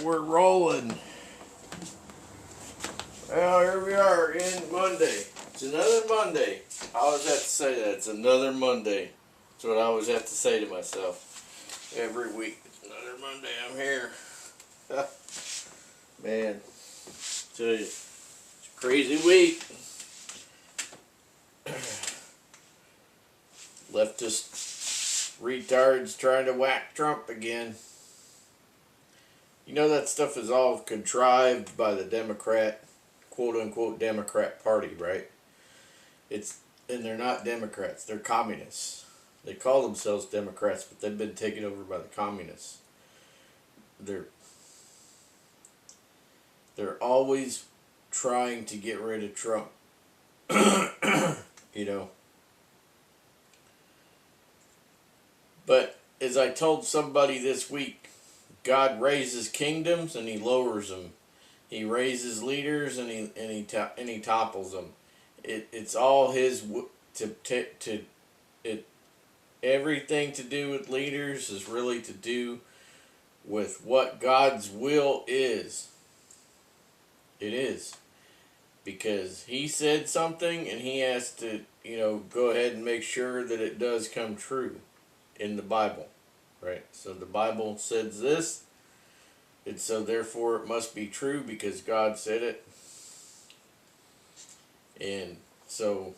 we're rolling. Well, here we are in Monday. It's another Monday. I always have to say that. It's another Monday. That's what I always have to say to myself. Every week. It's another Monday. I'm here. Man. Tell you. It's a crazy week. Leftist retards trying to whack Trump again. You know that stuff is all contrived by the Democrat, quote-unquote Democrat Party, right? And they're not Democrats. They're communists. They call themselves Democrats, but they've been taken over by the communists. They're always trying to get rid of Trump. You know. But as I told somebody this week, God raises kingdoms and He lowers them. He raises leaders and he topples them. It's all His everything to do with leaders is really to do with what God's will is. It is. Because He said something and He has to, go ahead and make sure that it does come true in the Bible. Right? So the Bible says this, and so therefore it must be true because God said it. And so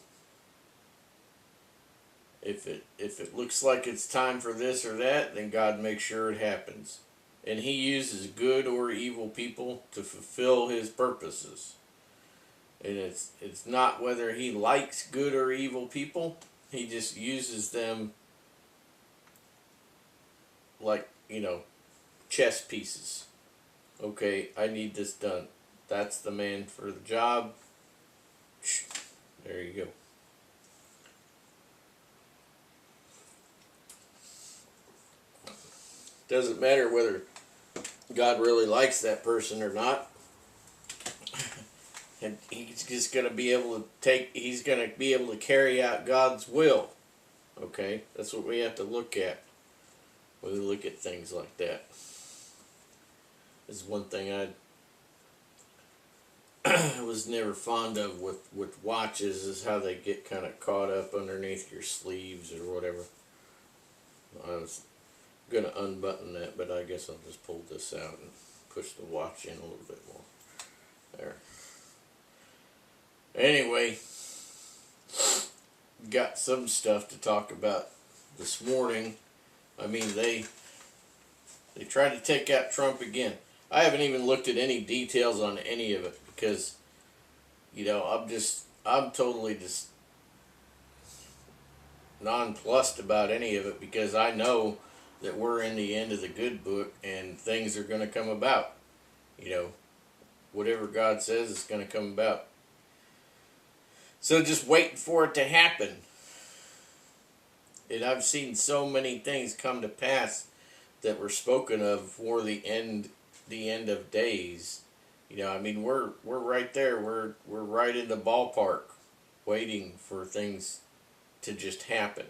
if it looks like it's time for this or that, then God makes sure it happens. And He uses good or evil people to fulfill His purposes. And it's not whether He likes good or evil people. He just uses them like, chess pieces. Okay, I need this done. That's the man for the job. There you go. Doesn't matter whether God really likes that person or not. And He's just going to be able to He's going to be able to carry out God's will. Okay, that's what we have to look at when we look at things like that. This is one thing I was never fond of with watches, is how they get kind of caught up underneath your sleeves or whatever. I was going to unbutton that, but I guess I'll just pull this out and push the watch in a little bit more. There. Anyway, got some stuff to talk about this morning. I mean, they tried to take out Trump again. I haven't even looked at any details on any of it because, I'm totally just nonplussed about any of it because I know that we're in the end of the good book and things are going to come about. Whatever God says is going to come about. So just waiting for it to happen. And I've seen so many things come to pass that were spoken of for the end of days. We're right there. We're right in the ballpark, waiting for things to just happen.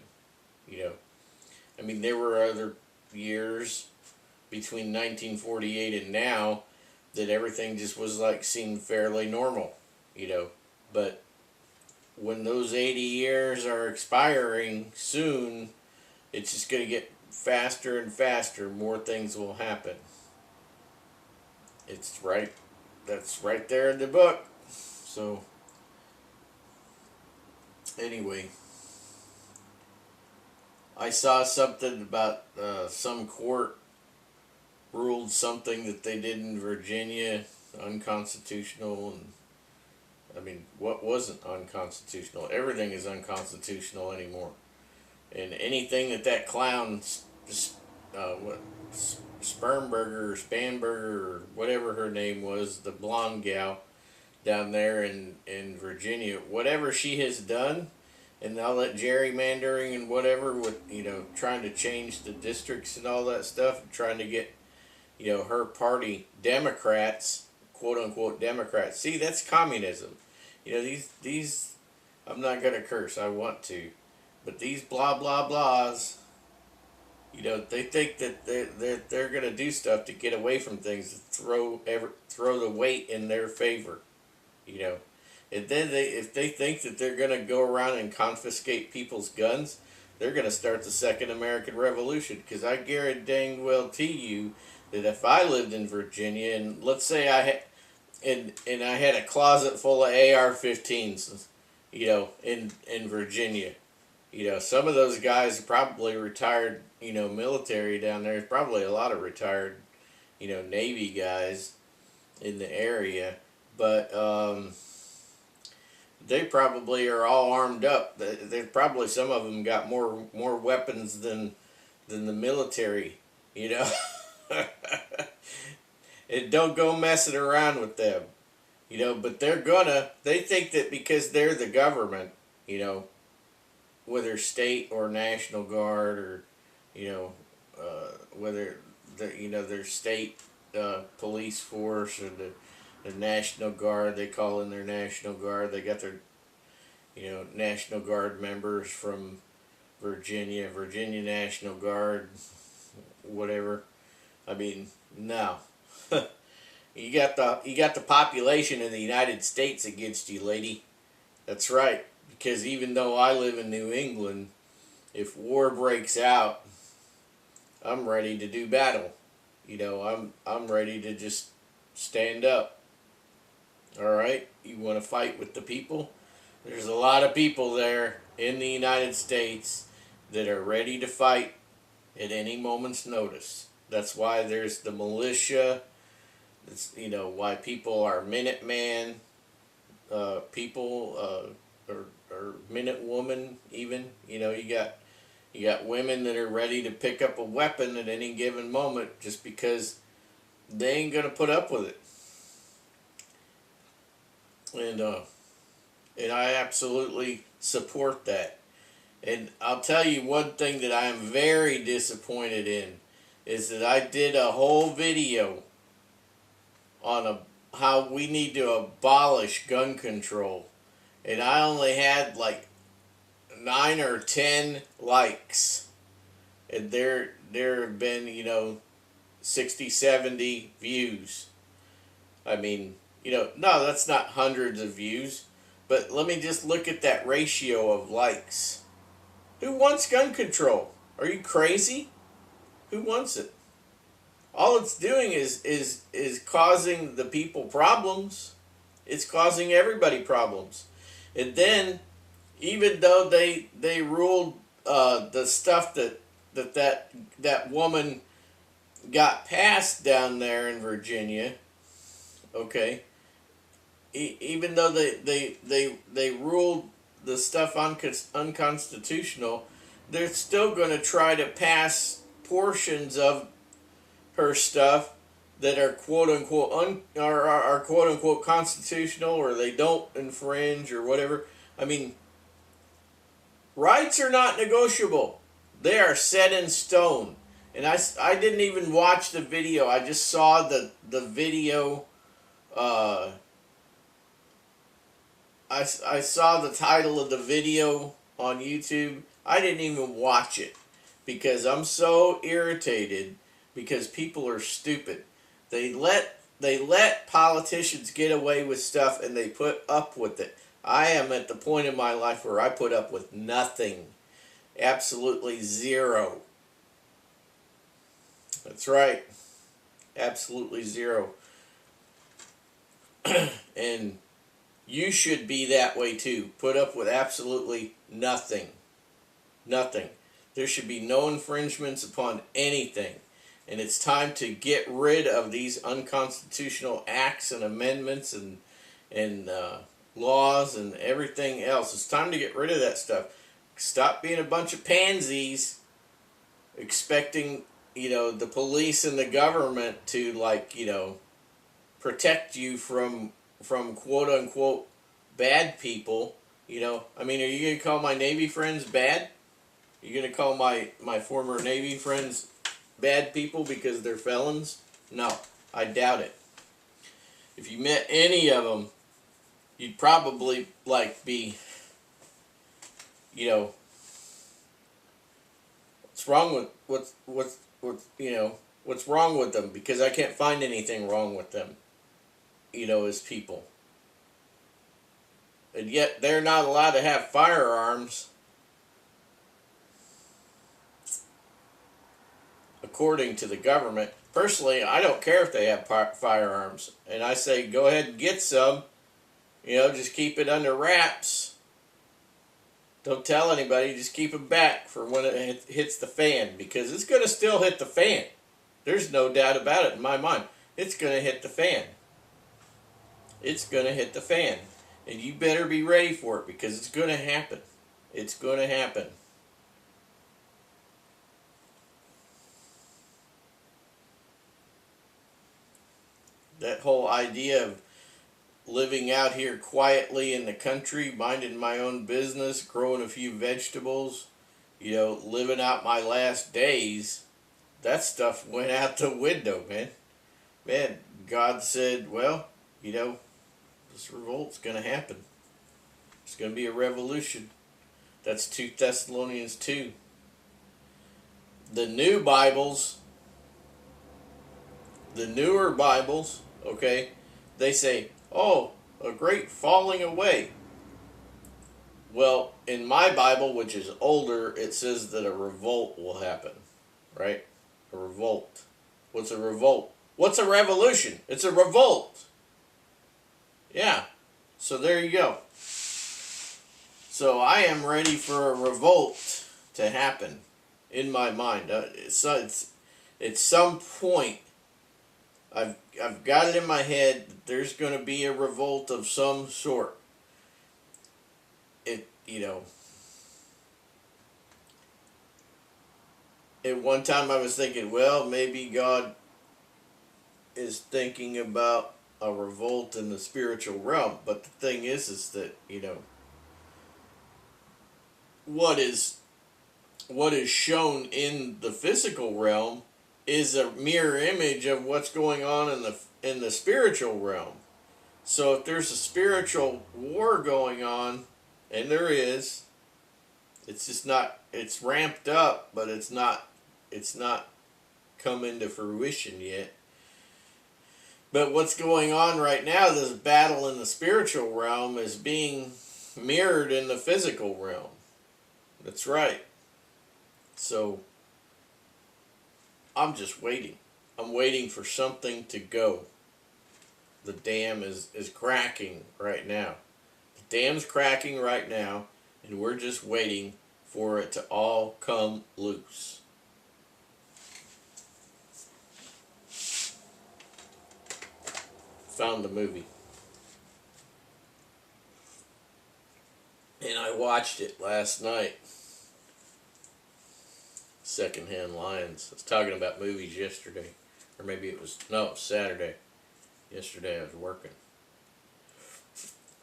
There were other years between 1948 and now that everything just was seemed fairly normal. But when those 80 years are expiring soon, it's just going to get faster and faster. More things will happen. It's right. That's right there in the book. So, anyway, I saw something about some court ruled something that they did in Virginia unconstitutional, and what wasn't unconstitutional? Everything is unconstitutional anymore. And anything that clown, Spermberger or Spanberger or whatever her name was, the blonde gal down there in Virginia, whatever she has done, and all that gerrymandering and whatever with, trying to change the districts and all that stuff, trying to get, her party Democrats, quote-unquote Democrats. See, that's communism. These, I'm not going to curse, I want to, but these blah, blah, blahs, They think that they're going to do stuff to get away from things, throw the weight in their favor. You know, and then if they think that they're going to go around and confiscate people's guns, they're going to start the Second American Revolution. Because I guarantee dang well to you that if I lived in Virginia, and let's say I had and I had a closet full of AR-15s, in Virginia. Some of those guys are probably retired, military down there. There's probably a lot of retired, Navy guys in the area. But they probably are all armed up. They probably, some of them got more weapons than the military, you know. And don't go messing around with them, but they think that because they're the government, whether state or National Guard, or whether their state police force, or the National Guard, they call in their National Guard. They got their National Guard members from Virginia National Guard, whatever. I mean, no. You got the population in the United States against you, lady. That's right. Because even though I live in New England, if war breaks out, I'm ready to do battle. I'm ready to just stand up. All right? You want to fight with the people? There's a lot of people there in the United States that are ready to fight at any moment's notice. That's why there's the militia. It's, why people are Minuteman people, or Minute Woman even. You got women that are ready to pick up a weapon at any given moment just because they ain't gonna put up with it. And I absolutely support that. And I'll tell you one thing that I am very disappointed in is that I did a whole video on how we need to abolish gun control, and I only had like 9 or 10 likes, and there have been 60, 70 views. I mean, no, that's not hundreds of views, but let me just look at that ratio of likes. Who wants gun control? Are you crazy? Who wants it? All it's doing is causing the people problems. It's causing everybody problems. And then, even though they ruled the stuff that woman got passed down there in Virginia, okay, even though they ruled the stuff unconstitutional, they're still going to try to pass portions of her stuff that are quote unquote are quote unquote constitutional, or they don't infringe or whatever. I mean, rights are not negotiable. They are set in stone. And I didn't even watch the video. I just saw the video. I saw the title of the video on YouTube. I didn't even watch it because I'm so irritated because people are stupid. They let politicians get away with stuff and they put up with it. I am at the point in my life where I put up with nothing. Absolutely zero. That's right. Absolutely zero. And you should be that way too. Put up with absolutely nothing. Nothing. There should be no infringements upon anything. And it's time to get rid of these unconstitutional acts and amendments and laws and everything else. It's time to get rid of that stuff. Stop being a bunch of pansies expecting, the police and the government to, protect you from quote unquote bad people. I mean, are you going to call my Navy friends bad? Are you going to call my former Navy friends bad people because they're felons? No, I doubt it. If you met any of them, you'd probably be What's wrong with what's wrong with them? Because I can't find anything wrong with them, as people. And yet they're not allowed to have firearms according to the government. Personally, I don't care if they have firearms, and I say go ahead and get some. Just keep it under wraps. Don't tell anybody. Just keep them back for when it hits the fan, because it's going to still hit the fan. There's no doubt about it in my mind. It's going to hit the fan. It's going to hit the fan. And you better be ready for it, because it's going to happen. It's going to happen. That whole idea of living out here quietly in the country, minding my own business, growing a few vegetables, living out my last days, that stuff went out the window, man. Man, God said, well, this revolt's going to happen. It's going to be a revolution. That's 2 Thessalonians 2. The new Bibles, the newer Bibles, okay, they say, oh, a great falling away. Well, in my Bible, which is older, it says that a revolt will happen, right? A revolt. What's a revolt? What's a revolution? It's a revolt. Yeah. So there you go. So I am ready for a revolt to happen in my mind. At some point, I've got it in my head that there's going to be a revolt of some sort. At one time I was thinking, well, maybe God is thinking about a revolt in the spiritual realm. But the thing is that, what is shown in the physical realm is a mirror image of what's going on in the spiritual realm. So if there's a spiritual war going on, and there is, it's just not, it's ramped up, but it's not come into fruition yet. But what's going on right now, this battle in the spiritual realm, is being mirrored in the physical realm. That's right. So I'm just waiting. I'm waiting for something to go. The dam is cracking right now. The dam's cracking right now, and we're just waiting for it to all come loose. Found the movie. And I watched it last night. Secondhand Lions. I was talking about movies yesterday. Or maybe it was Saturday. Yesterday I was working.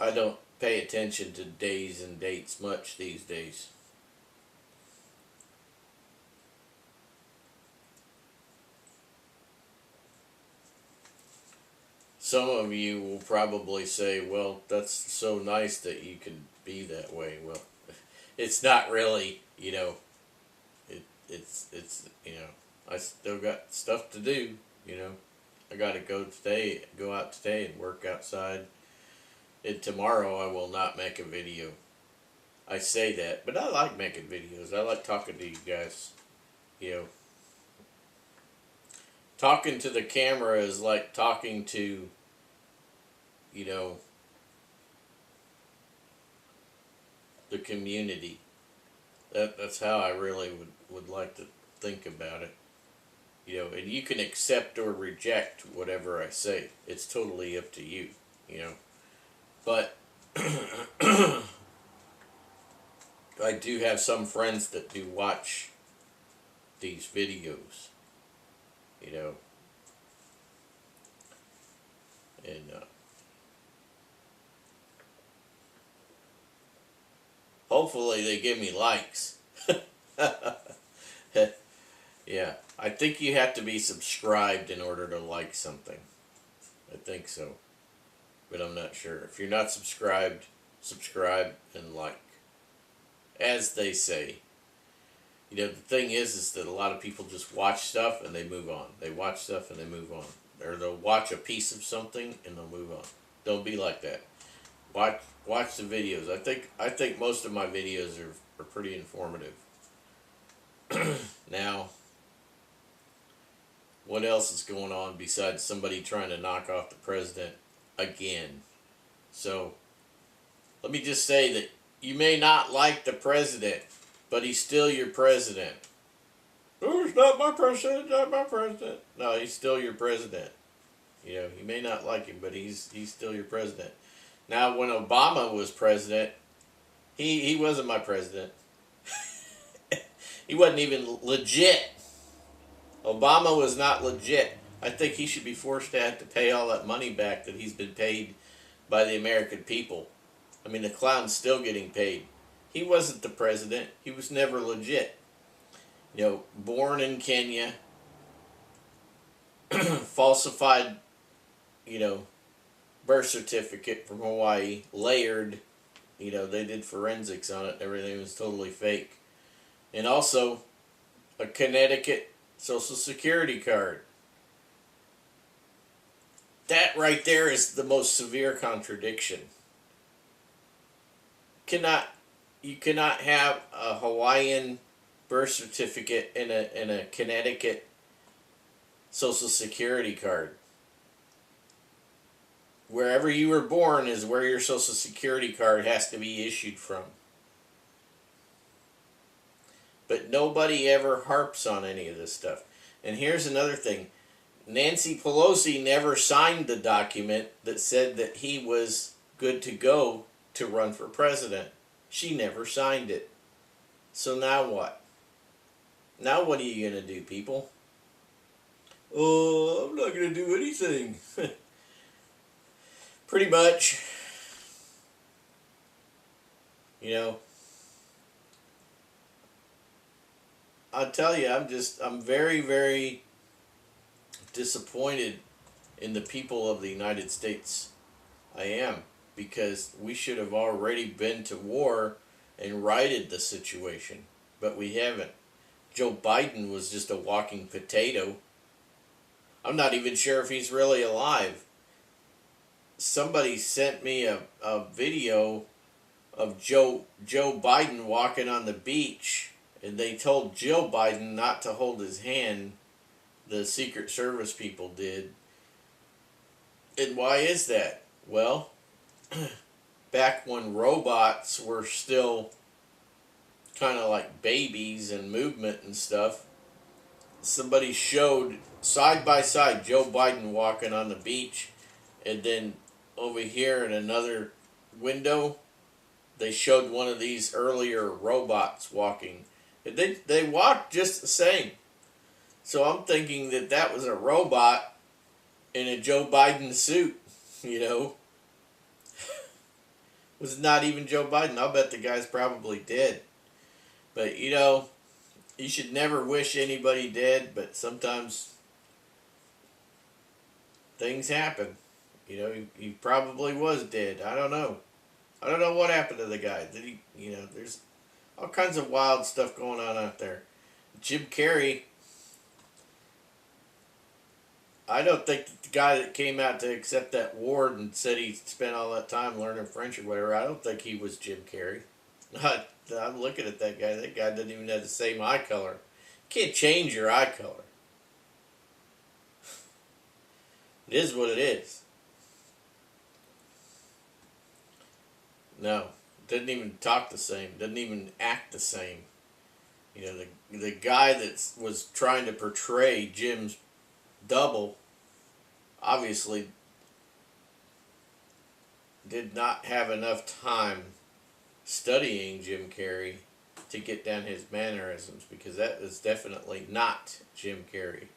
I don't pay attention to days and dates much these days. Some of you will probably say, well, that's so nice that you can be that way. Well, it's not really, it's I still got stuff to do, I got to go out today and work outside. And tomorrow I will not make a video. I say that, but I like making videos. I like talking to you guys, Talking to the camera is like talking to, the community. That's how I really would like to think about it. And you can accept or reject whatever I say. It's totally up to you, But I do have some friends that do watch these videos, and hopefully they give me likes. Yeah, I think you have to be subscribed in order to like something. I think so, but I'm not sure. If you're not subscribed, subscribe and like. As they say, You know, the thing is that a lot of people just watch stuff and they move on. They watch stuff and they move on. Or they'll watch a piece of something and they'll move on. Don't be like that. Watch the videos. I think most of my videos are pretty informative. Now, what else is going on besides somebody trying to knock off the president again? So, let me just say that you may not like the president, but he's still your president. Oh, it's not my president, not my president. No, he's still your president. You know, you may not like him, but he's still your president. Now, when Obama was president, he wasn't my president. He wasn't even legit. Obama was not legit. I think he should be forced to have to pay all that money back that he's been paid by the American people. I mean, the clown's still getting paid. He wasn't the president. He was never legit. You know, born in Kenya, falsified, you know, birth certificate from Hawaii, layered, you know, they did forensics on it and everything was totally fake. And also, a Connecticut Social Security card. That right there is the most severe contradiction. You cannot have a Hawaiian birth certificate and a Connecticut Social Security card. Wherever you were born is where your Social Security card has to be issued from. But nobody ever harps on any of this stuff. And here's another thing. Nancy Pelosi never signed the document that said that he was good to go to run for president. She never signed it. So now what? Now what are you going to do, people? Oh, I'm not going to do anything. Pretty much. You know, I'll tell you, I'm very, very disappointed in the people of the United States. I am, because we should have already been to war and righted the situation, but we haven't. Joe Biden was just a walking potato. I'm not even sure if he's really alive. Somebody sent me a video of Joe Biden walking on the beach, and they told Joe Biden not to hold his hand. The Secret Service people did. And why is that? Well, back when robots were still kind of like babies and movement and stuff, somebody showed side by side Joe Biden walking on the beach, and then over here in another window they showed one of these earlier robots walking, and they walked just the same. So I'm thinking that that was a robot in a Joe Biden suit, you know. Was not even Joe Biden. I'll bet the guy's probably dead. But, you know, you should never wish anybody dead, but sometimes things happen. You know, he probably was dead. I don't know. I don't know what happened to the guy. Did he, you know, there's all kinds of wild stuff going on out there. Jim Carrey, I don't think the guy that came out to accept that award and said he spent all that time learning French or whatever, I don't think he was Jim Carrey. I'm looking at that guy. That guy doesn't even have the same eye color. You can't change your eye color. It is what it is. No, doesn't even talk the same. Doesn't even act the same. You know, the guy that was trying to portray Jim's double obviously did not have enough time studying Jim Carrey to get down his mannerisms, because that is definitely not Jim Carrey.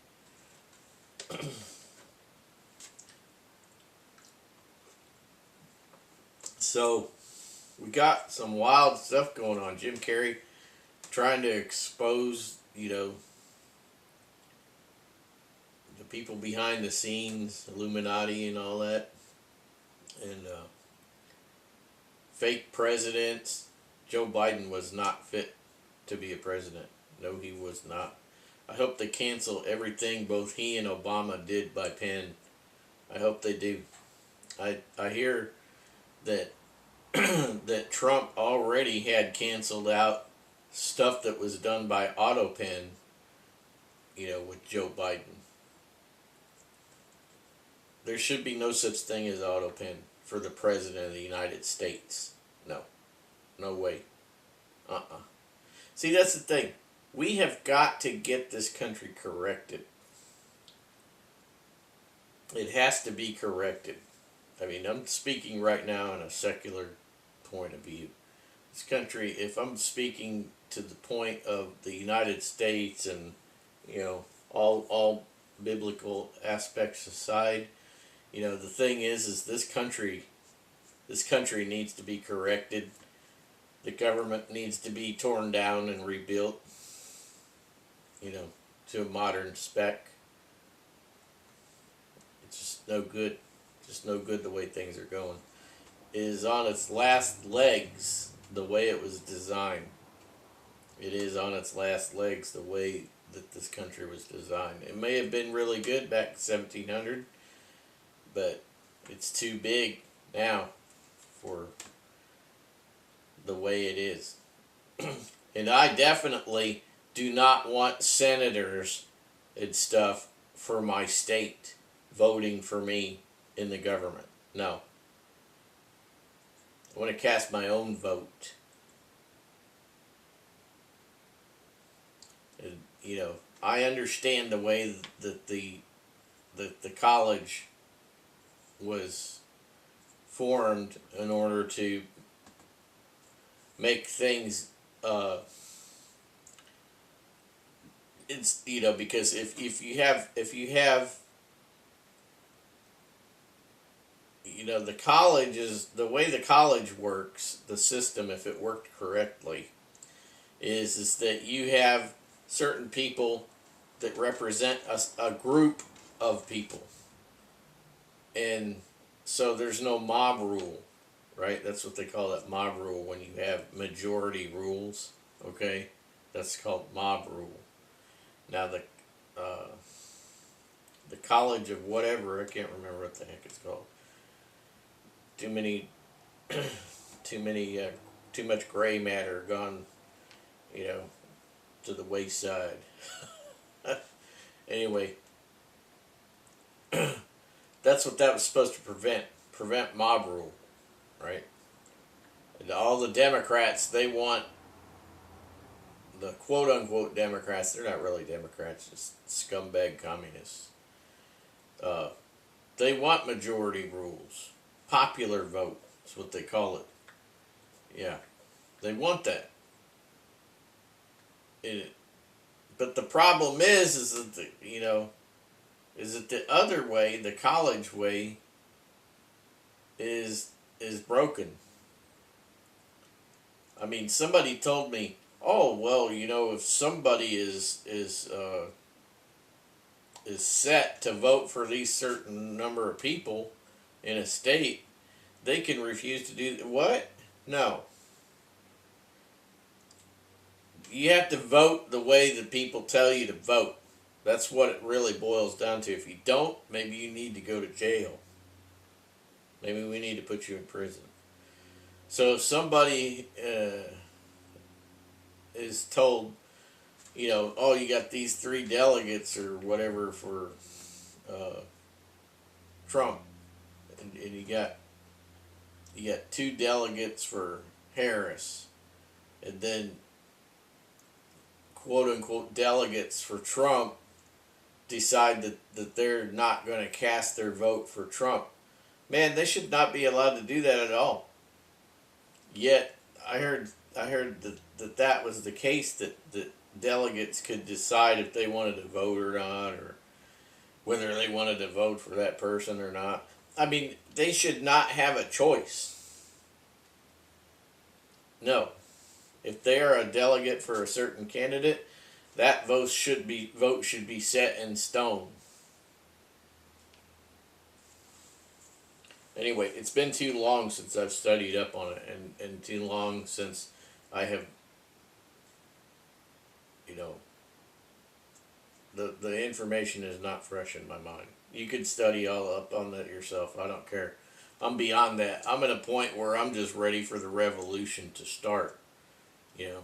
So we got some wild stuff going on. Jim Carrey trying to expose, you know, the people behind the scenes, Illuminati and all that, and fake presidents. Joe Biden was not fit to be a president. No, he was not. I hope they cancel everything both he and Obama did by pen. I hope they do. I hear that that Trump already had canceled out stuff that was done by auto pen, with Joe Biden. There should be no such thing as auto pen for the President of the United States. No. No way. Uh-uh. See, that's the thing. We have got to get this country corrected. It has to be corrected. I mean, I'm speaking right now in a secular point of view. This country, if I'm speaking to the point of the United States and, all biblical aspects aside, the thing is this country needs to be corrected. The government needs to be torn down and rebuilt, to a modern spec. It's just no good. Just no good the way things are going. It is on its last legs the way it was designed. It is on its last legs the way that this country was designed. It may have been really good back in 1700, but it's too big now for the way it is. And I definitely do not want senators and stuff for my state voting for me in the government. No. I want to cast my own vote. And, I understand the way that the college was formed in order to make things it's because if you have the college is the way the college works, the system, if it worked correctly, is that you have certain people that represent a group of people, and so there's no mob rule, right? That's what they call that, mob rule, when you have majority rules. Okay, that's called mob rule. Now the college of whatever, I can't remember what the heck it's called. Too much gray matter gone, to the wayside. Anyway, that's what that was supposed to prevent mob rule, right? And all the Democrats, they want the quote-unquote Democrats, they're not really Democrats, just scumbag communists. They want majority rules. Popular vote is what they call it. Yeah, they want that. But the problem is that is that the other way, the college way, is broken. I mean, somebody told me, oh well, if somebody is set to vote for these certain number of people in a state, they can refuse to do what? No. You have to vote the way the people tell you to vote. That's what it really boils down to. If you don't, maybe you need to go to jail. Maybe we need to put you in prison. So if somebody is told, oh, you got these 3 delegates or whatever for Trump, and you got 2 delegates for Harris, and then quote-unquote delegates for Trump decide that they're not going to cast their vote for Trump. Man, they should not be allowed to do that at all. Yet, I heard that was the case, that delegates could decide if they wanted to vote or not, or whether they wanted to vote for that person or not. I mean, they should not have a choice. No. If they are a delegate for a certain candidate, that vote should be set in stone. Anyway, it's been too long since I've studied up on it, and too long since I have, you know, the information is not fresh in my mind. You could study all up on that yourself. I don't care. I'm beyond that. I'm at a point where I'm just ready for the revolution to start. You know,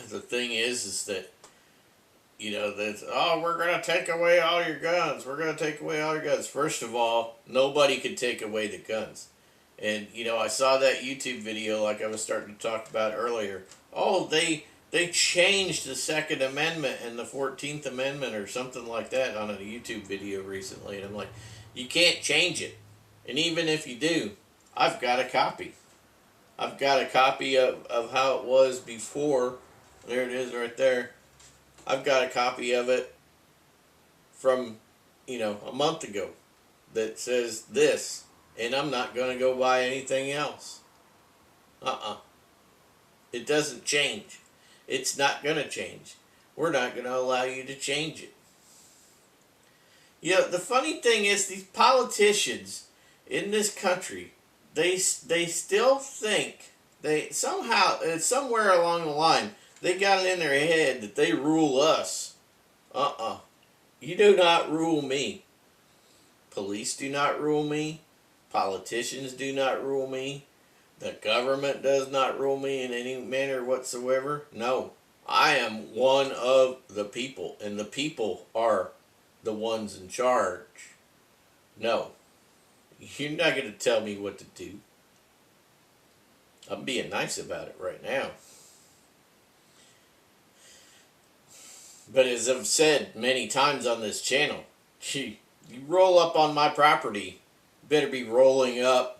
the thing is that, you know, that, oh, we're going to take away all your guns. We're going to take away all your guns. First of all, nobody can take away the guns. And, you know, I saw that YouTube video like I was starting to talk about earlier. Oh, they changed the Second Amendment and the 14th Amendment or something like that on a YouTube video recently. And I'm like, you can't change it. And even if you do, I've got a copy. I've got a copy of how it was before. There it is right there. I've got a copy of it from, you know, a month ago that says this. And I'm not going to go buy anything else. It doesn't change. It's not going to change. We're not going to allow you to change it. You know, the funny thing is these politicians in this country, they still think, they somehow, somewhere along the line, they got it in their head that they rule us. You do not rule me. Police do not rule me. Politicians do not rule me. The government does not rule me in any manner whatsoever. No, I am one of the people, and the people are the ones in charge. No, you're not going to tell me what to do. I'm being nice about it right now. But as I've said many times on this channel, you roll up on my property, you better be rolling up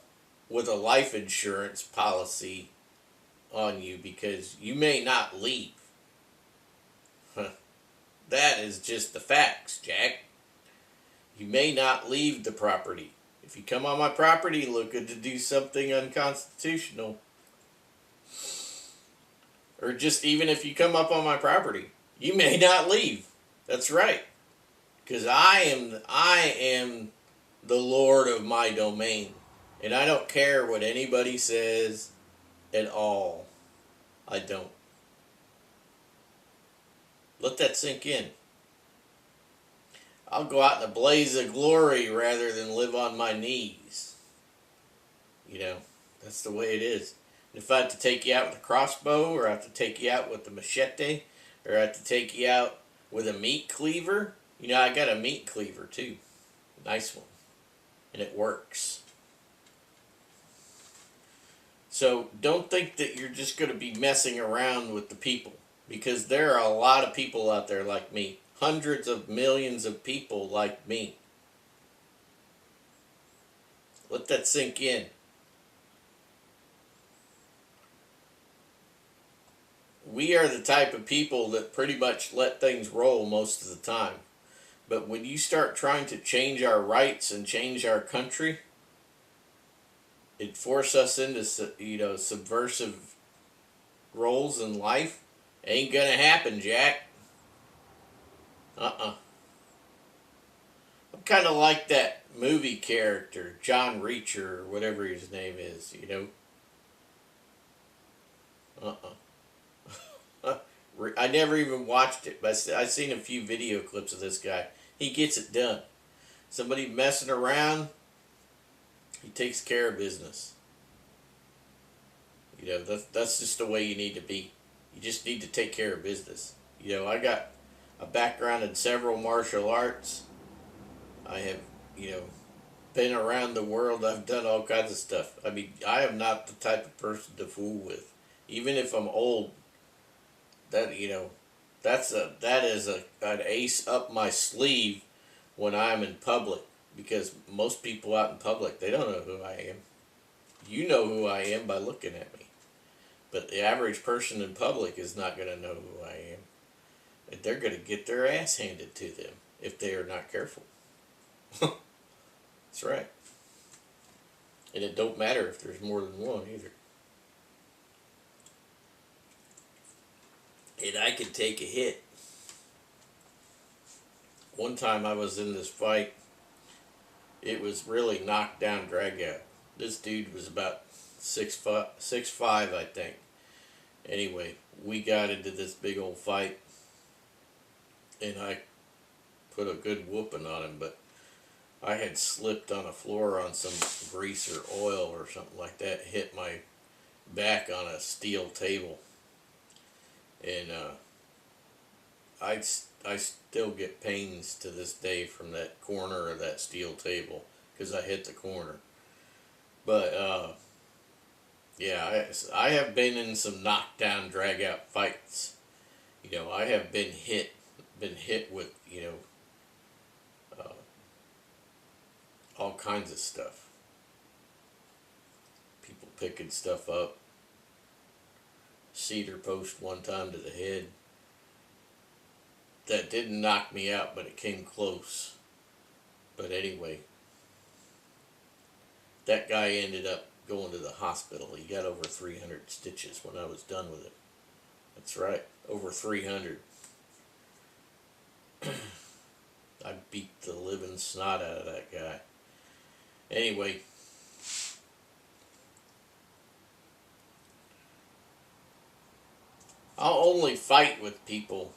with a life insurance policy on you, because you may not leave. That is just the facts, Jack. You may not leave the property. If you come on my property looking to do something unconstitutional, or just even if you come up on my property, you may not leave. That's right. Because I am the Lord of my domain. And I don't care what anybody says at all. I don't. Let that sink in. I'll go out in a blaze of glory rather than live on my knees. You know, that's the way it is. And if I have to take you out with a crossbow, or I have to take you out with a machete, or I have to take you out with a meat cleaver, you know, I got a meat cleaver too. Nice one. And it works. So don't think that you're just going to be messing around with the people, because there are a lot of people out there like me. Hundreds of millions of people like me. Let that sink in. We are the type of people that pretty much let things roll most of the time. But when you start trying to change our rights and change our country, it forces us into, you know, subversive roles in life. Ain't gonna happen, Jack. I'm kind of like that movie character, John Reacher, or whatever his name is, you know. I never even watched it, but I've seen a few video clips of this guy. He gets it done. Somebody messing around, he takes care of business. You know, that's just the way you need to be. You just need to take care of business. You know, I got a background in several martial arts. I have, you know, been around the world. I've done all kinds of stuff. I mean, I am not the type of person to fool with. Even if I'm old, that, you know, that is an ace up my sleeve when I'm in public, because most people out in public, they don't know who I am. You know who I am by looking at me. But the average person in public is not going to know who I am. And they're going to get their ass handed to them if they are not careful. That's right. And it don't matter if there's more than one either. And I could take a hit. One time I was in this fight. It was really knock down, drag out. This dude was about 6'5", I think. Anyway, we got into this big old fight, and I put a good whooping on him, but I had slipped on the floor on some grease or oil or something like that, hit my back on a steel table, and I still get pains to this day from that corner of that steel table because I hit the corner. But yeah, I have been in some knockdown, drag out fights. You know, I have been hit with, you know, all kinds of stuff. People picking stuff up. Cedar post one time to the head. That didn't knock me out, but it came close. But anyway, that guy ended up going to the hospital. He got over 300 stitches when I was done with it. That's right, over 300. I beat the living snot out of that guy. Anyway, I'll only fight with people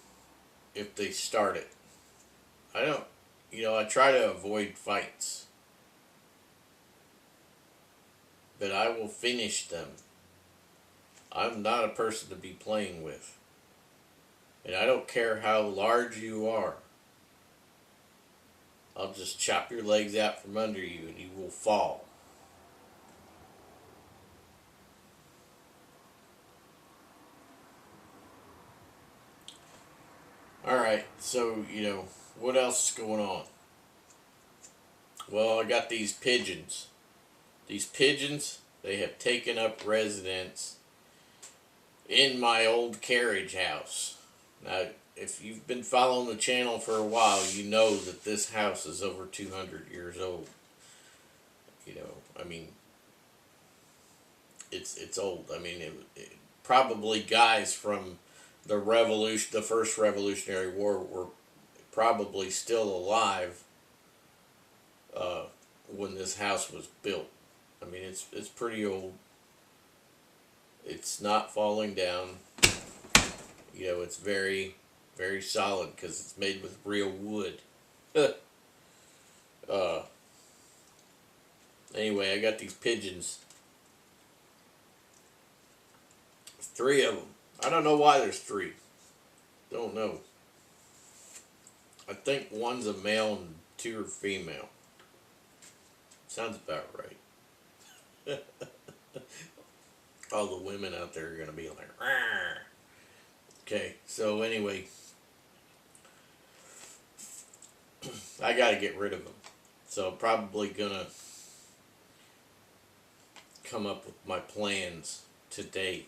if they start it. I don't, you know, I try to avoid fights, but I will finish them. I'm not a person to be playing with. And I don't care how large you are. I'll just chop your legs out from under you and you will fall. Alright, so, you know, what else is going on? Well, I got these pigeons. These pigeons, they have taken up residence in my old carriage house. Now, if you've been following the channel for a while, you know that this house is over 200 years old. You know, I mean, it's old. I mean, it probably guys from the first Revolutionary War were probably still alive when this house was built. I mean, it's pretty old. It's not falling down. You know, it's very, very solid because it's made with real wood. Anyway, I got these pigeons. 3 of them. I don't know why there's 3. Don't know. I think one's a male and 2 are female. Sounds about right. All the women out there are going to be like, "Rrr." Okay, so anyway, I got to get rid of them. So I'm probably going to come up with my plans today.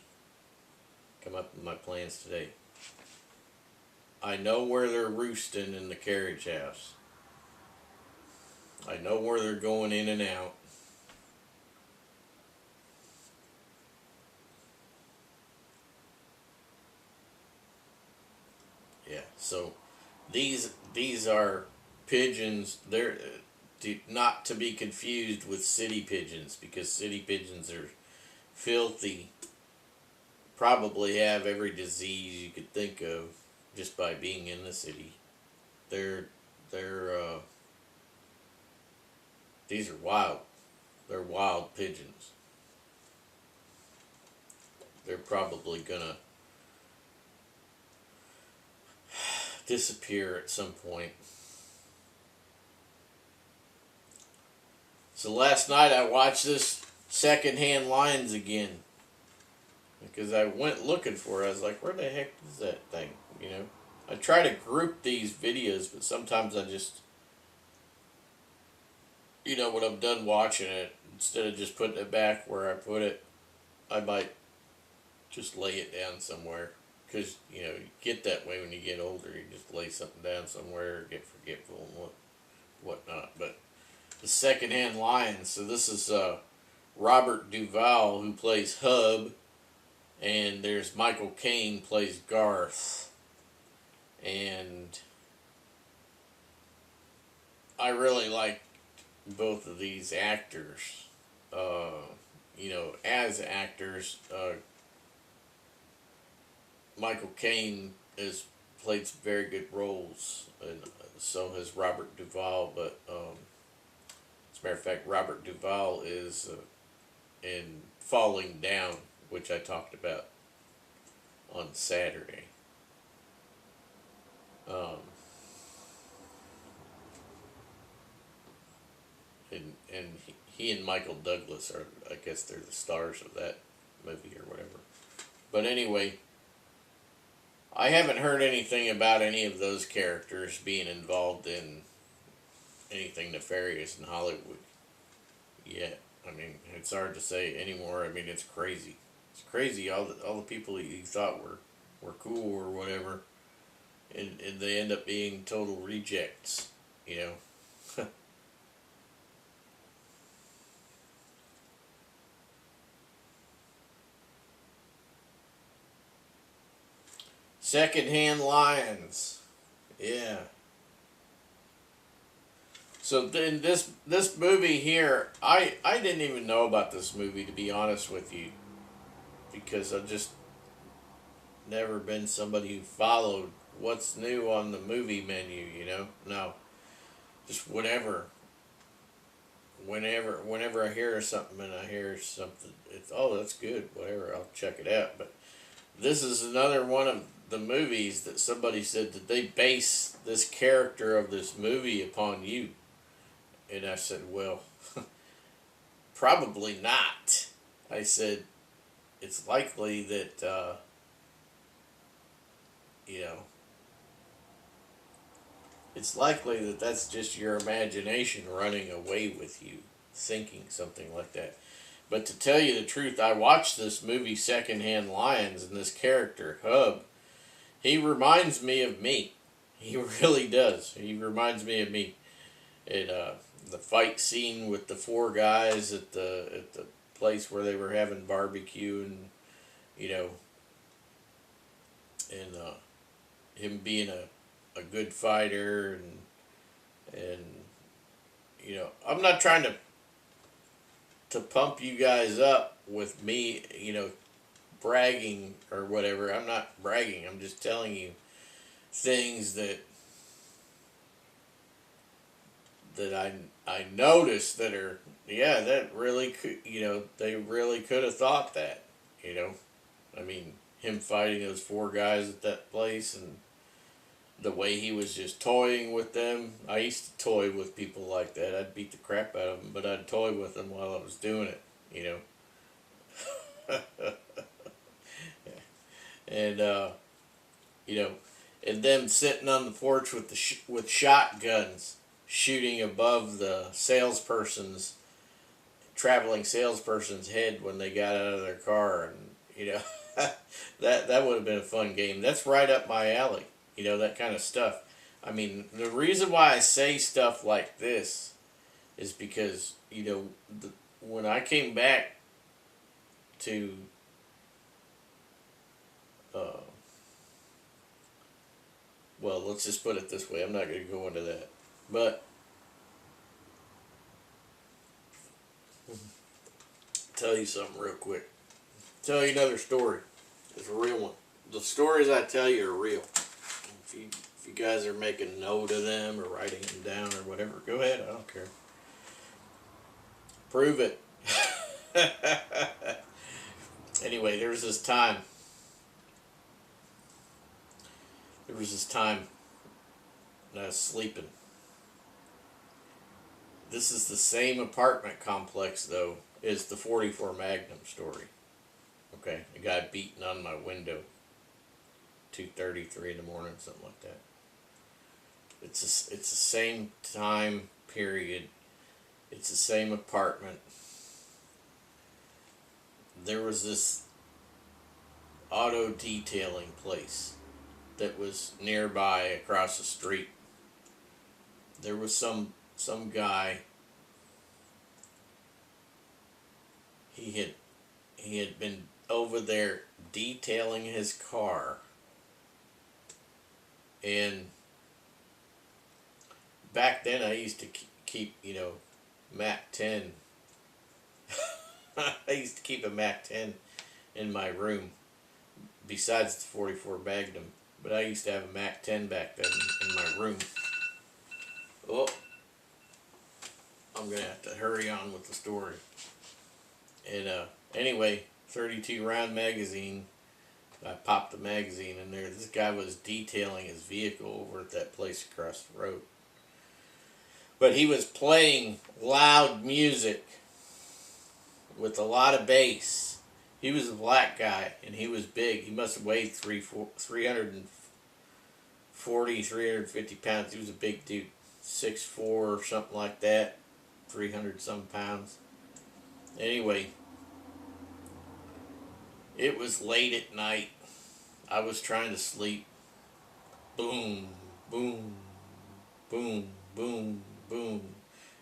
I know where they're roosting in the carriage house. I know where they're going in and out. Yeah, so these are pigeons. They're not to be confused with city pigeons, because city pigeons are filthy. Probably have every disease you could think of just by being in the city. They're these are wild. They're wild pigeons. They're probably gonna disappear at some point. So last night I watched this Secondhand Lions again, because I went looking for it. I was like, where the heck is that thing? You know, I try to group these videos, but sometimes I just, you know, when I'm done watching it, instead of just putting it back where I put it, I might just lay it down somewhere. Because, you know, you get that way when you get older. You just lay something down somewhere, or get forgetful and whatnot. But the Secondhand Lions. So this is Robert Duvall, who plays Hub. And there's Michael Caine, plays Garth. And I really like both of these actors. You know, as actors, Michael Caine has played some very good roles, and so has Robert Duvall. But as a matter of fact, Robert Duvall is in Falling Down, which I talked about on Saturday. Um, and he and Michael Douglas are, I guess, they're the stars of that movie or whatever. But anyway, I haven't heard anything about any of those characters being involved in anything nefarious in Hollywood yet. I mean, it's hard to say anymore. I mean, it's crazy. It's crazy. All the people you thought were cool or whatever, and they end up being total rejects. You know. Secondhand lions. Yeah. So then this movie here, I didn't even know about this movie, to be honest with you, because I've just never been somebody who followed what's new on the movie menu. No, just whatever. Whenever I hear something and I hear something, it's, oh, that's good. Whatever, I'll check it out. But this is another one of the movies that somebody said that they base this character of this movie upon you. And I said, well, probably not. I said, it's likely that, you know, it's likely that that's just your imagination running away with you, thinking something like that. But to tell you the truth, I watched this movie Secondhand Lions, and this character, Hub, he reminds me of me. He really does. He reminds me of me. And the fight scene with the four guys at the place where they were having barbecue, and you know, and him being a good fighter, and you know, I'm not trying to pump you guys up with me, you know, bragging or whatever. I'm not bragging. I'm just telling you things that I noticed that are, yeah, that really could, you know, they really could have thought that, you know. I mean, him fighting those four guys at that place, and the way he was just toying with them. I used to toy with people like that. I'd beat the crap out of them, but I'd toy with them while I was doing it, you know. And you know, and them sitting on the porch with with shotguns, shooting above the traveling salesperson's head when they got out of their car, and you know, that would have been a fun game. That's right up my alley. You know, that kind of stuff. I mean, the reason why I say stuff like this is because, you know, when I came back to uh, well, let's just put it this way. I'm not going to go into that. But tell you something real quick. Tell you another story. It's a real one. The stories I tell you are real. If you guys are making note of them or writing them down or whatever, go ahead. I don't care. Prove it. Anyway, there was this time. And I was sleeping. This is the same apartment complex, though, as the 44 Magnum story. Okay, a guy beating on my window, 2:33 in the morning, something like that. It's the same time period. It's the same apartment. There was this auto detailing place that was nearby across the street. There was some guy. He had been over there detailing his car, and back then I used to keep, you know, Mac 10. I used to keep a Mac 10 in my room, besides the 44 Magnum. But I used to have a Mac 10 back then in my room. Oh, I'm gonna have to hurry on with the story. And anyway, 32 round magazine. I popped the magazine in there. This guy was detailing his vehicle over at that place across the road. But he was playing loud music with a lot of bass. He was a black guy, and he was big. He must have weighed 340, 350 pounds. He was a big dude. 6'4" or something like that. 300 some pounds. Anyway, it was late at night. I was trying to sleep. Boom, boom, boom, boom, boom.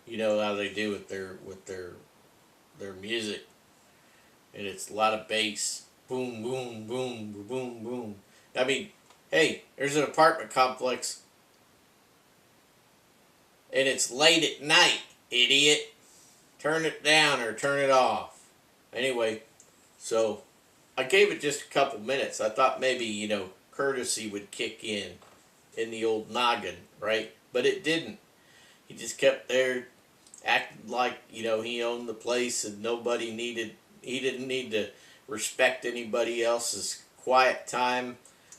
You know how they do with their music, and it's a lot of bass. Boom, boom, boom, boom, boom. I mean, hey, there's an apartment complex, and it's late at night, idiot. Turn it down or turn it off. Anyway, so I gave it just a couple minutes. I thought maybe, courtesy would kick in the old noggin, right? But it didn't. He just kept there acting like, he owned the place and he didn't need to respect anybody else's quiet time.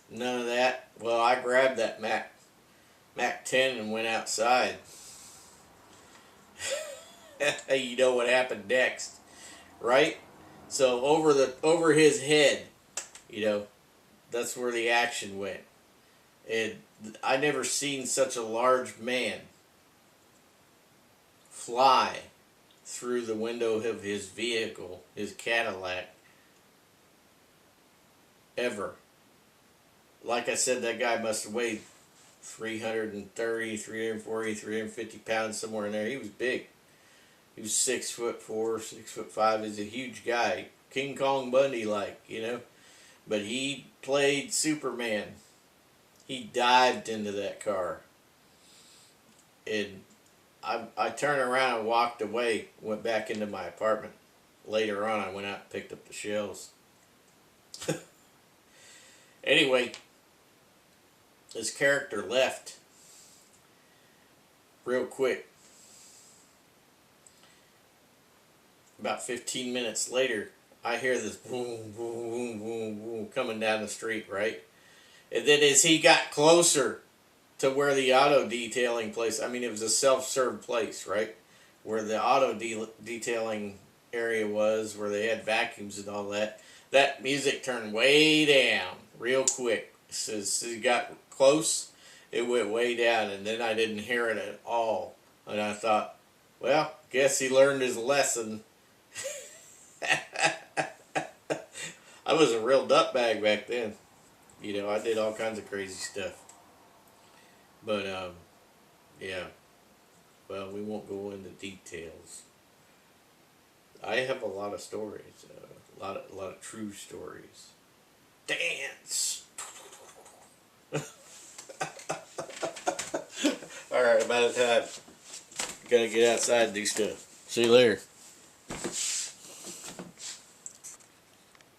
None of that. Well, I grabbed that Mac 10 and went outside. You know what happened next, right? So over his head, that's where the action went. And I never seen such a large man fly through the window of his vehicle, his Cadillac, ever. Like I said, that guy must have weighed 330, 340, 350 pounds, somewhere in there. He was big. He was 6'4", 6'5". He's a huge guy. King Kong Bundy like, But he played Superman. He dived into that car. And I turned around and walked away, went back into my apartment. Later on, I went out and picked up the shells. Anyway, his character left real quick. About 15 minutes later, I hear this boom, boom, boom, boom, boom coming down the street, right? And then as he got closer to where the auto detailing place, it was a self-serve place, right? Where the auto detailing area was, where they had vacuums and all that. That music turned way down real quick. As he got close, it went way down, and then I didn't hear it at all. And I thought, well, guess he learned his lesson. I was a real nutbag back then. I did all kinds of crazy stuff. But, yeah. Well, we won't go into details. I have a lot of stories. A lot of true stories. Dance! Alright, about time. Gotta get outside and do stuff. See you later.